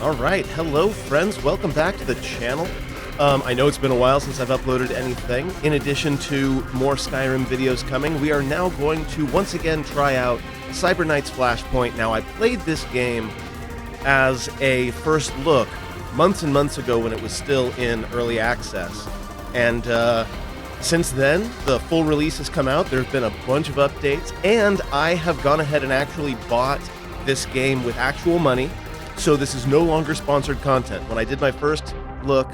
All right, hello friends, welcome back to the channel. I know it's been a while since I've uploaded anything. In addition to more Skyrim videos coming, we are now going to once again try out Cyber Knights Flashpoint. Now, I played this game as a first look months and months ago when it was still in early access. And since then, the full release has come out. There have been a bunch of updates, and I have gone ahead and actually bought this game with actual money. So this is no longer sponsored content. When I did my first look,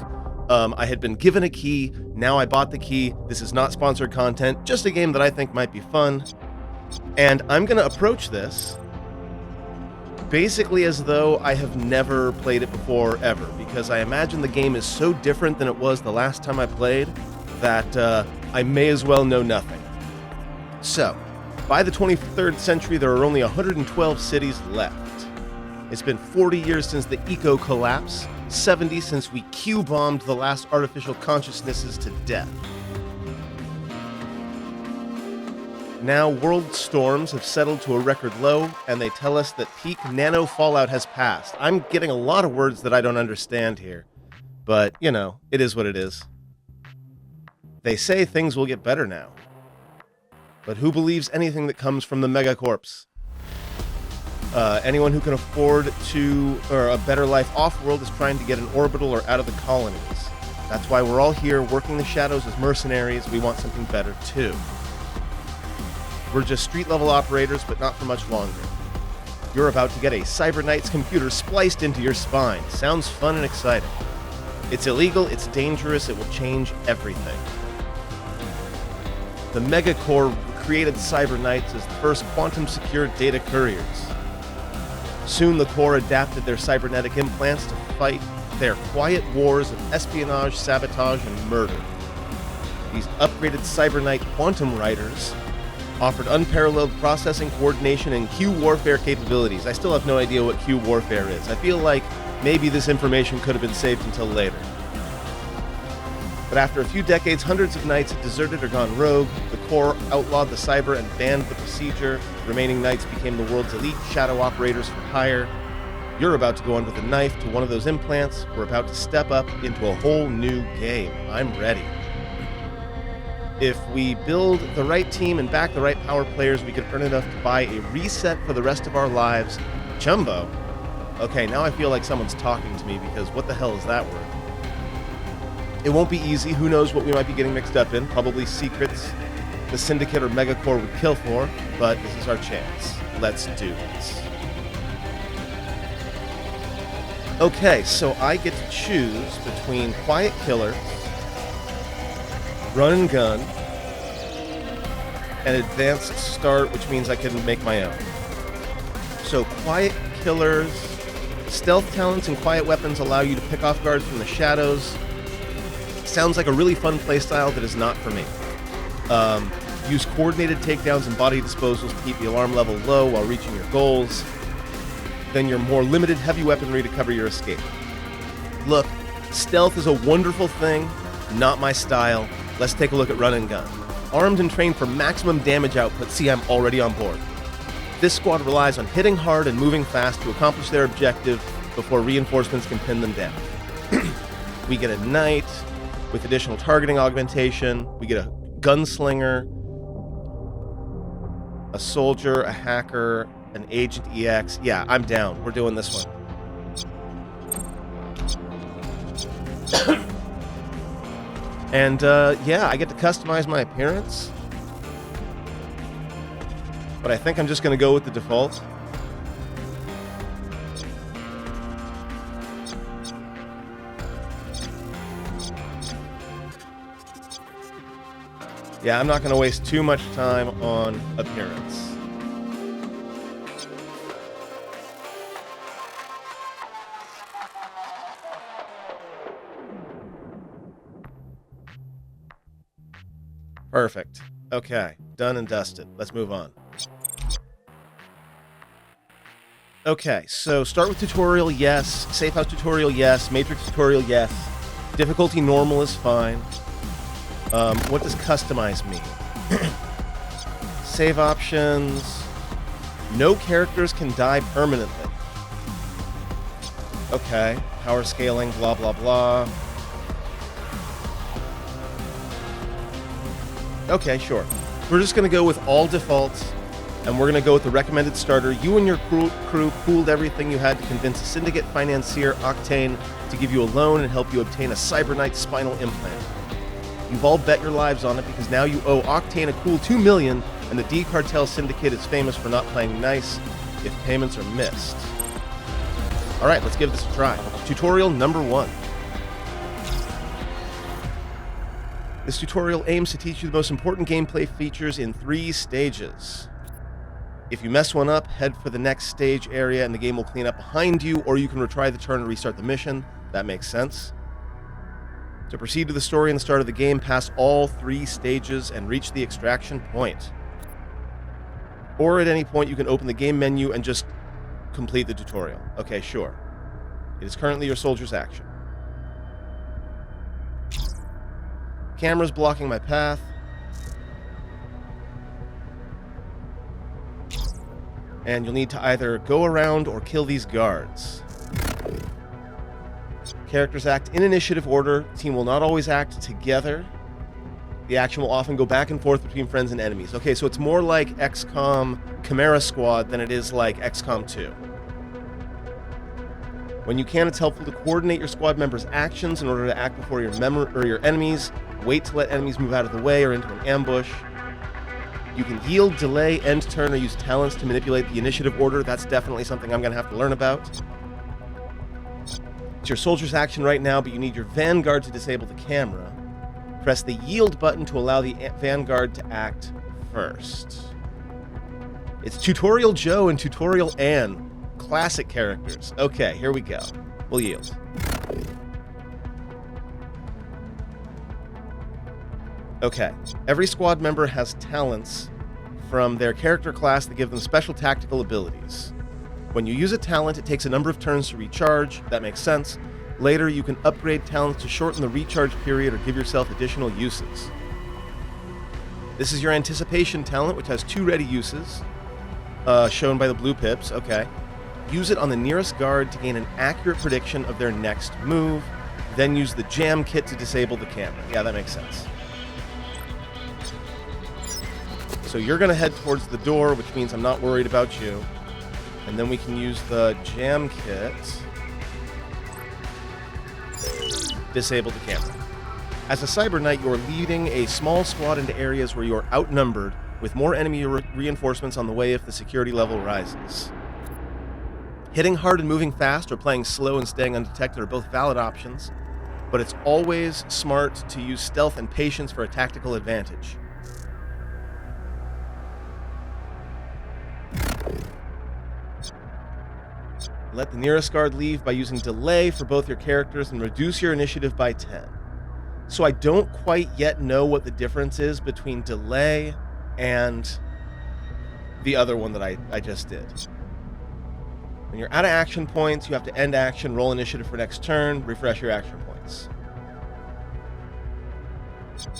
I had been given a key. Now I bought the key. This is not sponsored content, just a game that I think might be fun. And I'm going to approach this basically as though I have never played it before, ever, because I imagine the game is so different than it was the last time I played that I may as well know nothing. So, by the 23rd century, there are only 112 cities left. It's been 40 years since the eco collapse, 70 since we Q-bombed the last artificial consciousnesses to death. Now, world storms have settled to a record low, and they tell us that peak nano fallout has passed. I'm getting a lot of words that I don't understand here, but, you know, it is what it is. They say things will get better now. But who believes anything that comes from the megacorps? Anyone who can afford a better life off-world is trying to get an orbital or out of the colonies. That's why we're all here working the shadows as mercenaries. We want something better too. We're just street-level operators, but not for much longer. You're about to get a Cyber Knights computer spliced into your spine. Sounds fun and exciting. It's illegal, it's dangerous, it will change everything. The Megacorps created Cyber Knights as the first quantum-secure data couriers. Soon the Corps adapted their cybernetic implants to fight their quiet wars of espionage, sabotage, and murder. These upgraded Cyber Knight quantum riders offered unparalleled processing, coordination, and Q warfare capabilities. I still have no idea what Q warfare is. I feel like maybe this information could have been saved until later. But after a few decades, hundreds of knights had deserted or gone rogue. The Corps outlawed the cyber and banned the procedure. Remaining knights became the world's elite shadow operators for hire. You're about to go in with a knife to one of those implants. We're about to step up into a whole new game. I'm ready. If we build the right team and back the right power players, we could earn enough to buy a reset for the rest of our lives. Chumbo. Okay, now I feel like someone's talking to me because what the hell is that word? It won't be easy. Who knows what we might be getting mixed up in? Probably secrets the Syndicate or Megacorps would kill for, but this is our chance. Let's do this. Okay, so I get to choose between Quiet Killer, Run and Gun, and Advanced Start, which means I can make my own. So Quiet Killers, stealth talents and quiet weapons allow you to pick off guards from the shadows. Sounds like a really fun playstyle that is not for me. Use coordinated takedowns and body disposals to keep the alarm level low while reaching your goals. Then your more limited heavy weaponry to cover your escape. Look, stealth is a wonderful thing, not my style. Let's take a look at Run and Gun. Armed and trained for maximum damage output, see, I'm already on board. This squad relies on hitting hard and moving fast to accomplish their objective before reinforcements can pin them down. We get a knight with additional targeting augmentation. We get a gunslinger, a soldier, a hacker, an agent EX. Yeah, I'm down. We're doing this one. And yeah, I get to customize my appearance. But I think I'm just going to go with the default. Yeah, I'm not going to waste too much time on appearance. Perfect. Okay, done and dusted. Let's move on. Okay, so start with tutorial, yes. Safe house tutorial, yes. Matrix tutorial, yes. Difficulty normal is fine. What does customize mean? Save options. No characters can die permanently. Okay, power scaling, blah, blah, blah. Okay, sure. We're just going to go with all defaults, and we're going to go with the recommended starter. You and your crew pooled everything you had to convince a syndicate financier, Octane, to give you a loan and help you obtain a Cyber Knight spinal implant. You've all bet your lives on it because now you owe Octane a cool $2 million, and the D-Cartel Syndicate is famous for not playing nice if payments are missed. All right, let's give this a try. Tutorial number 1. This tutorial aims to teach you the most important gameplay features in 3 stages. If you mess one up, head for the next stage area and the game will clean up behind you, or you can retry the turn and restart the mission. That makes sense. To proceed to the story in the start of the game, pass all 3 stages and reach the extraction point. Or at any point, you can open the game menu and just complete the tutorial. Okay, sure. It is currently your soldier's action. Camera's blocking my path. And you'll need to either go around or kill these guards. Characters act in initiative order. The team will not always act together. The action will often go back and forth between friends and enemies. Okay, so it's more like XCOM Chimera Squad than it is like XCOM 2. When you can, it's helpful to coordinate your squad members' actions in order to act before your enemies. Wait to let enemies move out of the way or into an ambush. You can yield, delay, end turn, or use talents to manipulate the initiative order. That's definitely something I'm going to have to learn about. It's your soldier's action right now, but you need your Vanguard to disable the camera. Press the yield button to allow the Vanguard to act first. It's Tutorial Joe and Tutorial Anne. Classic characters. Okay, here we go. We'll yield. Okay, every squad member has talents from their character class that give them special tactical abilities. When you use a talent, it takes a number of turns to recharge. That makes sense. Later, you can upgrade talents to shorten the recharge period or give yourself additional uses. This is your Anticipation talent, which has 2 ready uses, shown by the blue pips. Okay. Use it on the nearest guard to gain an accurate prediction of their next move. Then use the Jam Kit to disable the camera. Yeah, that makes sense. So you're going to head towards the door, which means I'm not worried about you. And then we can use the Jam Kit. Disable the camera. As a Cyber Knight, you are leading a small squad into areas where you are outnumbered, with more enemy reinforcements on the way if the security level rises. Hitting hard and moving fast, or playing slow and staying undetected are both valid options, but it's always smart to use stealth and patience for a tactical advantage. Let the nearest guard leave by using delay for both your characters and reduce your initiative by 10. So I don't quite yet know what the difference is between delay and the other one that I just did. When you're out of action points, you have to end action, roll initiative for next turn, refresh your action points.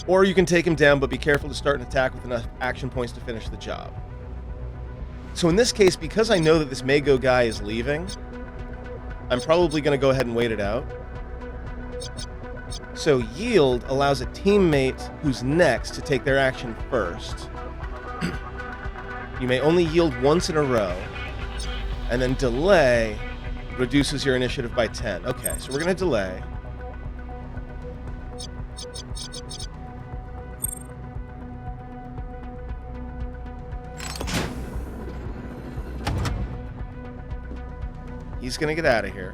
Or you can take him down, but be careful to start an attack with enough action points to finish the job. So in this case, because I know that this Mago guy is leaving, I'm probably going to go ahead and wait it out. So yield allows a teammate who's next to take their action first. You may only yield once in a row. And then delay reduces your initiative by 10. Okay, so we're going to delay. He's going to get out of here.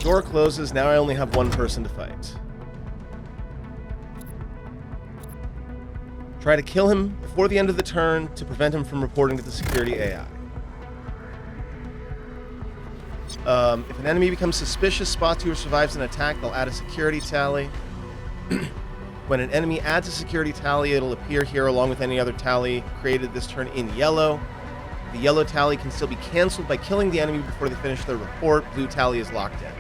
Door closes. Now I only have one person to fight. Try to kill him before the end of the turn to prevent him from reporting to the security AI. If an enemy becomes suspicious, spots you or survives an attack, they'll add a security tally. When an enemy adds a security tally, it'll appear here along with any other tally created this turn in yellow. The yellow tally can still be canceled by killing the enemy before they finish their report. Blue tally is locked in.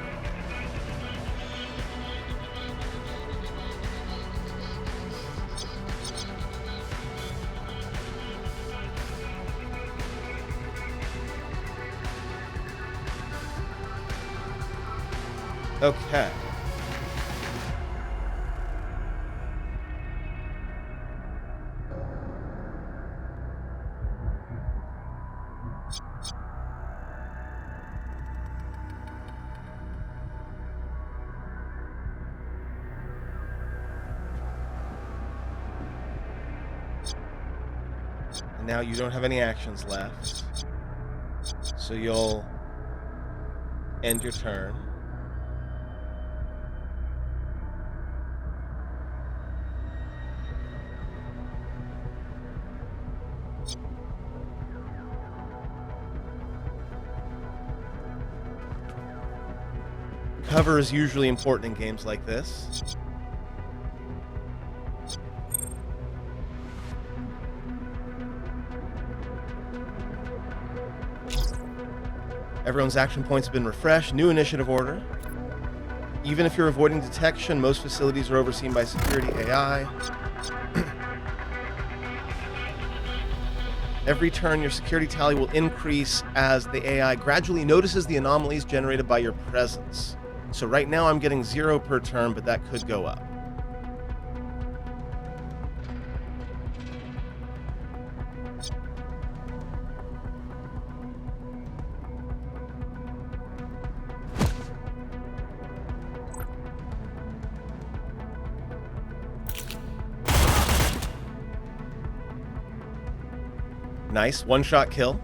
Okay. And now you don't have any actions left. So you'll end your turn. Cover is usually important in games like this. Everyone's action points have been refreshed. New initiative order. Even if you're avoiding detection, most facilities are overseen by security AI. Every turn, your security tally will increase as the AI gradually notices the anomalies generated by your presence. So right now I'm getting 0 per turn, but that could go up. Nice, one-shot kill.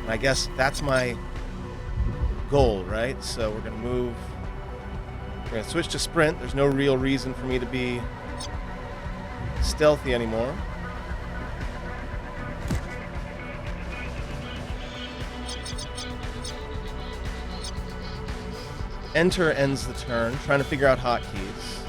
And I guess that's my goal, right? So we're going to move. We're going to switch to sprint. There's no real reason for me to be stealthy anymore. Enter ends the turn, trying to figure out hotkeys.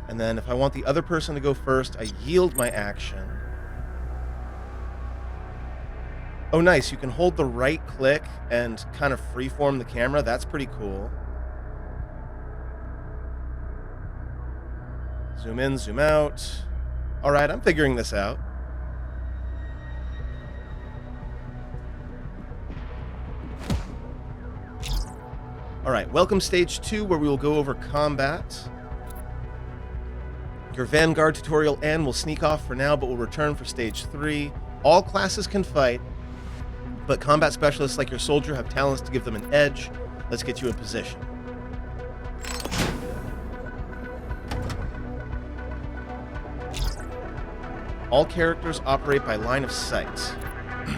And then if I want the other person to go first, I yield my action. Oh, nice. You can hold the right click and kind of freeform the camera. That's pretty cool. Zoom in, zoom out. All right, I'm figuring this out. All right, welcome stage 2, where we will go over combat. Your Vanguard tutorial and will sneak off for now, but will return for stage 3. All classes can fight, but combat specialists like your soldier have talents to give them an edge. Let's get you in position. All characters operate by line of sight.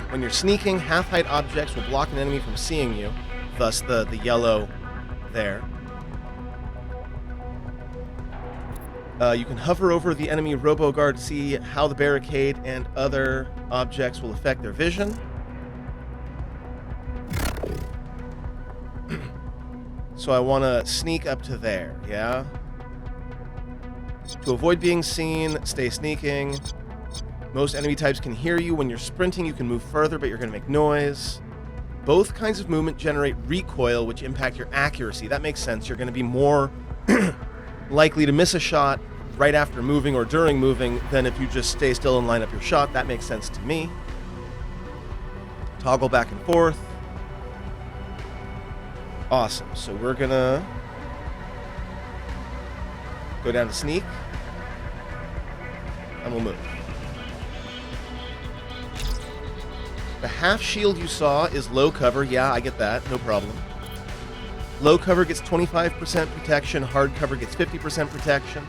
When you're sneaking, half-height objects will block an enemy from seeing you, thus the yellow there. You can hover over the enemy robo-guard to see how the barricade and other objects will affect their vision. So I want to sneak up to there, yeah? To avoid being seen, stay sneaking. Most enemy types can hear you. When you're sprinting, you can move further, but you're going to make noise. Both kinds of movement generate recoil, which impact your accuracy. That makes sense. You're going to be more likely to miss a shot right after moving or during moving than if you just stay still and line up your shot. That makes sense to me. Toggle back and forth. Awesome. So we're going to go down to sneak, and we'll move. The half shield you saw is low cover. Yeah, I get that. No problem. Low cover gets 25% protection. Hard cover gets 50% protection.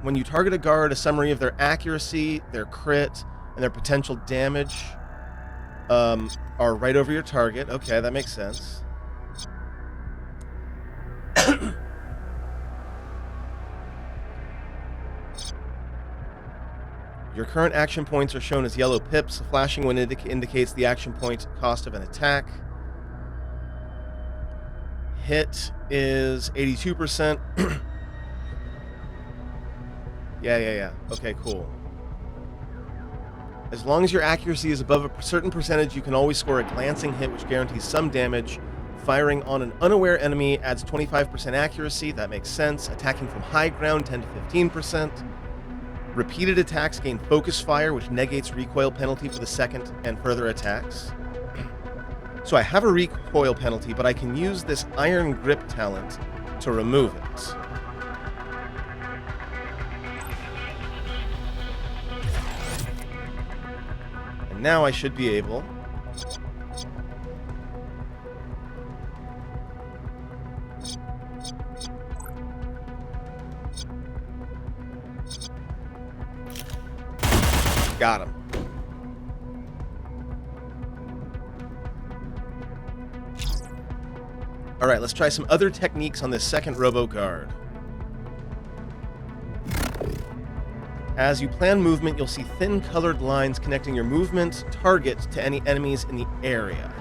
When you target a guard, a summary of their accuracy, their crit, and their potential damage are right over your target. Okay, that makes sense. Your current action points are shown as yellow pips. Flashing one indicates the action point cost of an attack. Hit is 82%. Yeah. Okay, cool. As long as your accuracy is above a certain percentage, you can always score a glancing hit, which guarantees some damage. Firing on an unaware enemy adds 25% accuracy. That makes sense. Attacking from high ground, 10 to 15%. Repeated attacks gain focus fire, which negates recoil penalty for the second and further attacks. So I have a recoil penalty, but I can use this Iron Grip talent to remove it. And now I should be able... Got him. All right, let's try some other techniques on this second robo-guard. As you plan movement, you'll see thin colored lines connecting your movement target to any enemies in the area.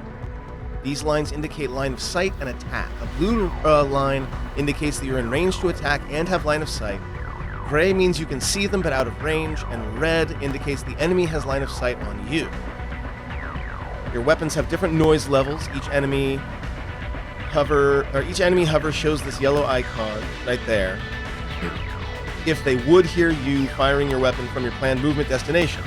These lines indicate line of sight and attack. A blue line indicates that you're in range to attack and have line of sight. Gray means you can see them but out of range, and red indicates the enemy has line of sight on you. Your weapons have different noise levels. Each enemy hover shows this yellow icon right there if they would hear you firing your weapon from your planned movement destination.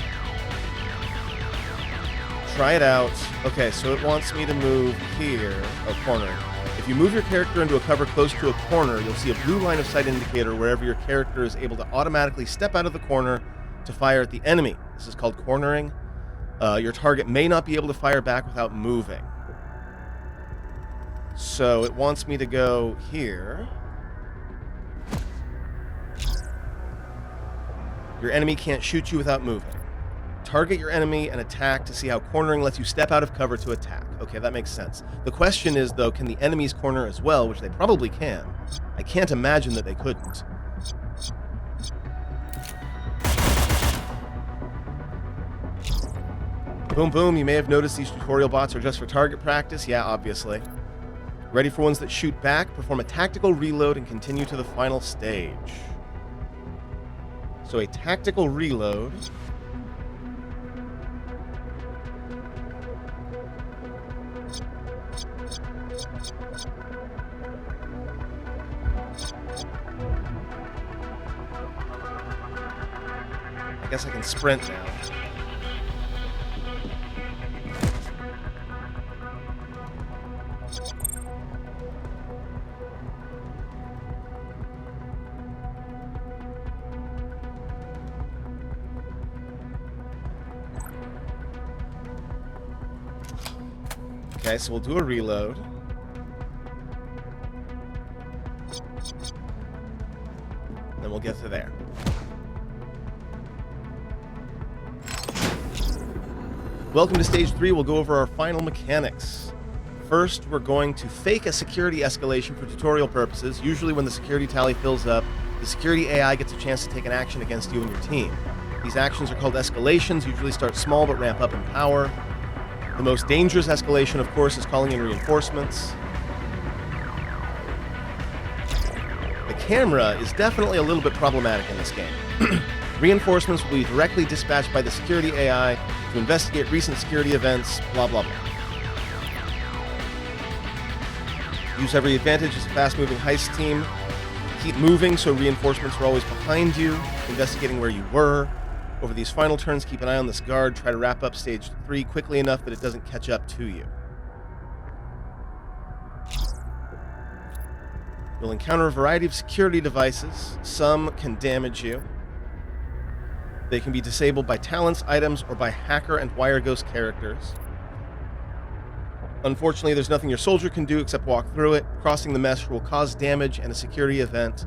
Try it out. Okay, so it wants me to move here. Oh, corner. If you move your character into a cover close to a corner, you'll see a blue line of sight indicator wherever your character is able to automatically step out of the corner to fire at the enemy. This is called cornering. Your target may not be able to fire back without moving. So it wants me to go here. Your enemy can't shoot you without moving. Target your enemy and attack to see how cornering lets you step out of cover to attack. Okay, that makes sense. The question is, though, can the enemies corner as well, which they probably can. I can't imagine that they couldn't. Boom, boom. You may have noticed these tutorial bots are just for target practice. Yeah, obviously. Ready for ones that shoot back, perform a tactical reload, and continue to the final stage. So a tactical reload... I guess I can sprint now. Okay, so we'll do a reload. Then we'll get to there. Welcome to Stage 3. We'll go over our final mechanics. First, we're going to fake a security escalation for tutorial purposes. Usually when the security tally fills up, the security AI gets a chance to take an action against you and your team. These actions are called escalations, usually start small but ramp up in power. The most dangerous escalation, of course, is calling in reinforcements. The camera is definitely a little bit problematic in this game. Reinforcements will be directly dispatched by the security AI to investigate recent security events, blah, blah, blah. Use every advantage as a fast-moving heist team. Keep moving so reinforcements are always behind you, investigating where you were. Over these final turns, keep an eye on this guard. Try to wrap up Stage 3 quickly enough that it doesn't catch up to you. You'll encounter a variety of security devices. Some can damage you. They can be disabled by talents, items, or by hacker and wire ghost characters. Unfortunately, there's nothing your soldier can do except walk through it. Crossing the mesh will cause damage and a security event.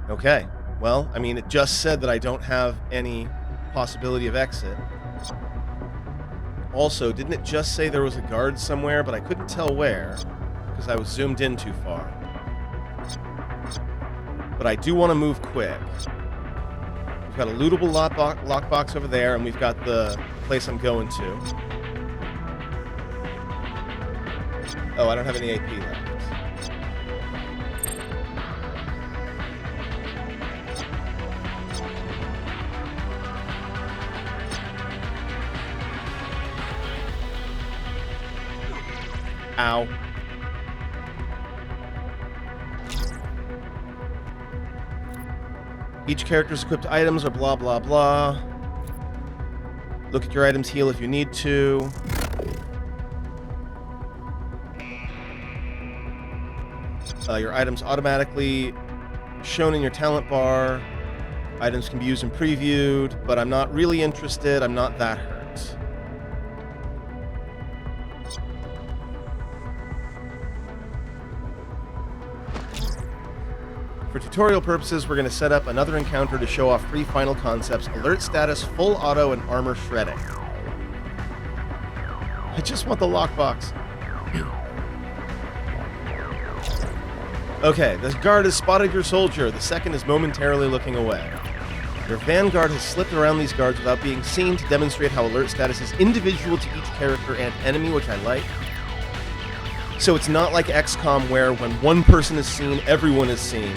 Okay, well, I mean, it just said that I don't have any possibility of exit. Also, didn't it just say there was a guard somewhere, but I couldn't tell where, because I was zoomed in too far. But I do want to move quick. We've got a lootable lockbox over there, and we've got the place I'm going to. Oh, I don't have any AP left. Ow. Each character's equipped items are blah, blah, blah. Look at your items, heal if you need to. Your items automatically shown in your talent bar. Items can be used and previewed, but I'm not really interested. I'm not that hurt. For tutorial purposes, we're going to set up another encounter to show off 3 final concepts: alert status, full auto, and armor shredding. I just want the lockbox. Okay, the guard has spotted your soldier. The second is momentarily looking away. Your vanguard has slipped around these guards without being seen to demonstrate how alert status is individual to each character and enemy, which I like. So it's not like XCOM where when one person is seen, everyone is seen.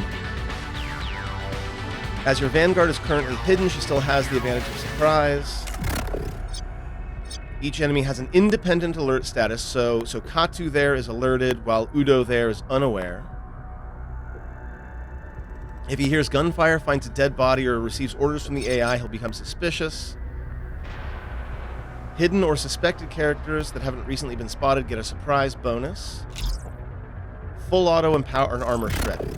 As your vanguard is currently hidden, she still has the advantage of surprise. Each enemy has an independent alert status, so Katu there is alerted while Udo there is unaware. If he hears gunfire, finds a dead body, or receives orders from the AI, he'll become suspicious. Hidden or suspected characters that haven't recently been spotted get a surprise bonus. Full auto and power and armor shredding.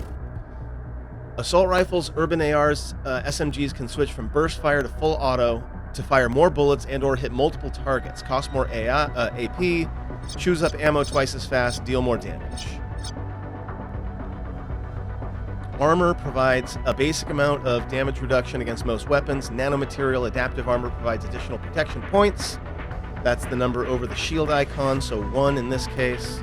Assault rifles, urban ARs, SMGs can switch from burst fire to full auto to fire more bullets and or hit multiple targets. Cost more AP, chews up ammo twice as fast, deal more damage. Armor provides a basic amount of damage reduction against most weapons. Nanomaterial adaptive armor provides additional protection points. That's the number over the shield icon, so 1 in this case.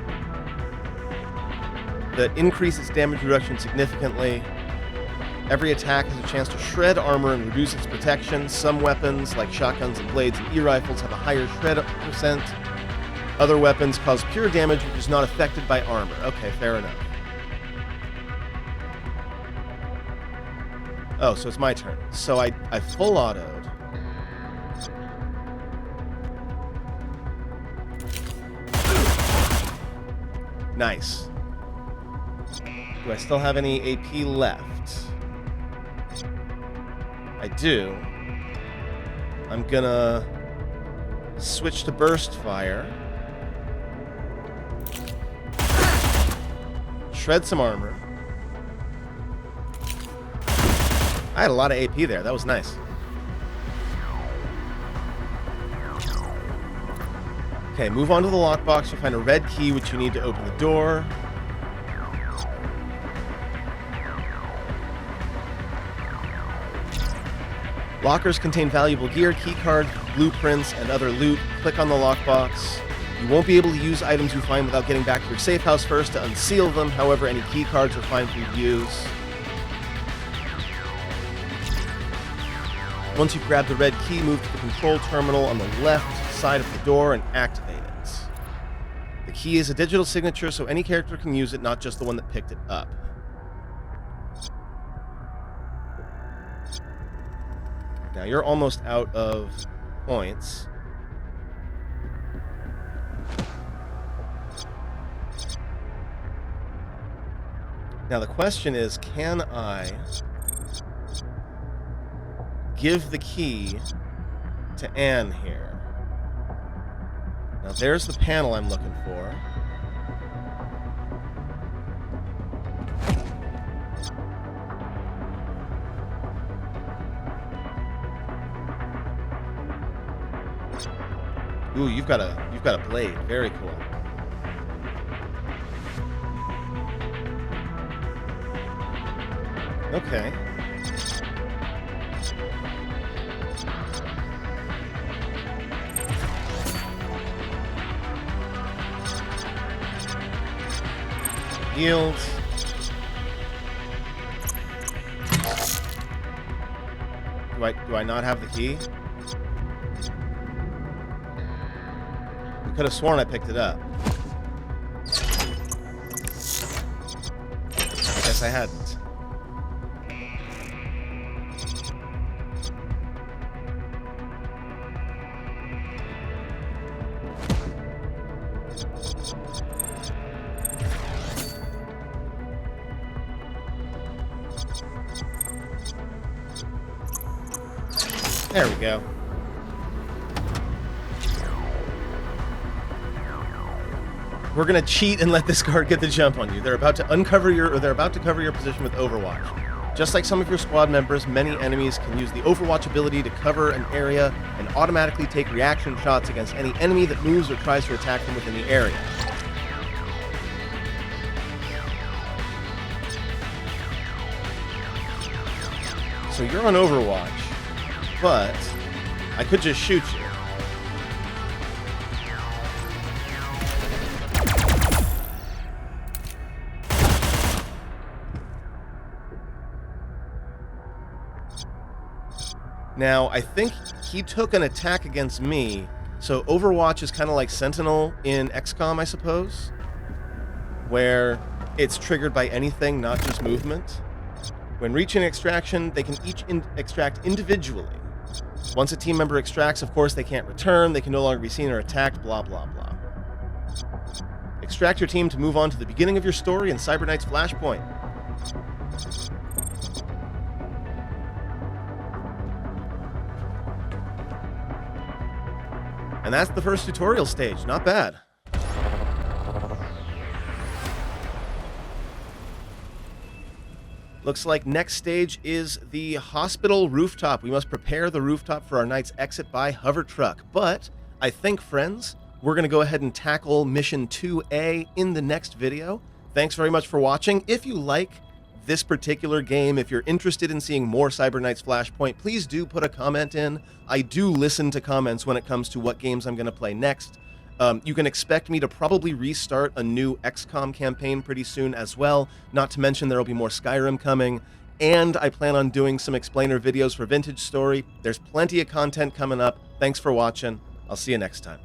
That increases damage reduction significantly. Every attack has a chance to shred armor and reduce its protection. Some weapons, like shotguns and blades and e-rifles, have a higher shred percent. Other weapons cause pure damage, which is not affected by armor. Okay, fair enough. Oh, so it's my turn. So I full autoed. Nice. Do I still have any AP left? I do. I'm gonna switch to burst fire. Shred some armor. I had a lot of AP there. That was nice. Okay, move on to the lockbox. You'll find a red key, which you need to open the door. Lockers contain valuable gear, keycards, blueprints, and other loot. Click on the lockbox. You won't be able to use items you find without getting back to your safe house first to unseal them. However, any keycards are fine for you to use. Once you've grabbed the red key, move to the control terminal on the left side of the door and activate it. The key is a digital signature, so any character can use it, not just the one that picked it up. Now, you're almost out of points. Now, the question is, can I give the key to Anne here? Now, there's the panel I'm looking for. Ooh, you've got a blade. Very cool. Okay. Yields. Do Do I not have the key? I could have sworn I picked it up. I guess I hadn't. There we go. We're gonna cheat and let this guard get the jump on you. They're about to cover your position with Overwatch. Just like some of your squad members, many enemies can use the Overwatch ability to cover an area and automatically take reaction shots against any enemy that moves or tries to attack them within the area. So you're on Overwatch, but I could just shoot you. Now, I think he took an attack against me, so Overwatch is kind of like Sentinel in XCOM, I suppose, where it's triggered by anything, not just movement. When reaching extraction, they can each extract individually. Once a team member extracts, of course, they can't return, they can no longer be seen or attacked, blah, blah, blah. Extract your team to move on to the beginning of your story in Cyber Knights Flashpoint. And that's the first tutorial stage. Not bad. Looks like next stage is the hospital rooftop. We must prepare the rooftop for our night's exit by hover truck. But I think, friends, we're going to go ahead and tackle Mission 2A in the next video. Thanks very much for watching. If you like this particular game, if you're interested in seeing more Cyber Knights Flashpoint, please do put a comment in. I do listen to comments when it comes to what games I'm going to play next. You can expect me to probably restart a new XCOM campaign pretty soon as well, not to mention there will be more Skyrim coming, and I plan on doing some explainer videos for Vintage Story. There's plenty of content coming up. Thanks for watching. I'll see you next time.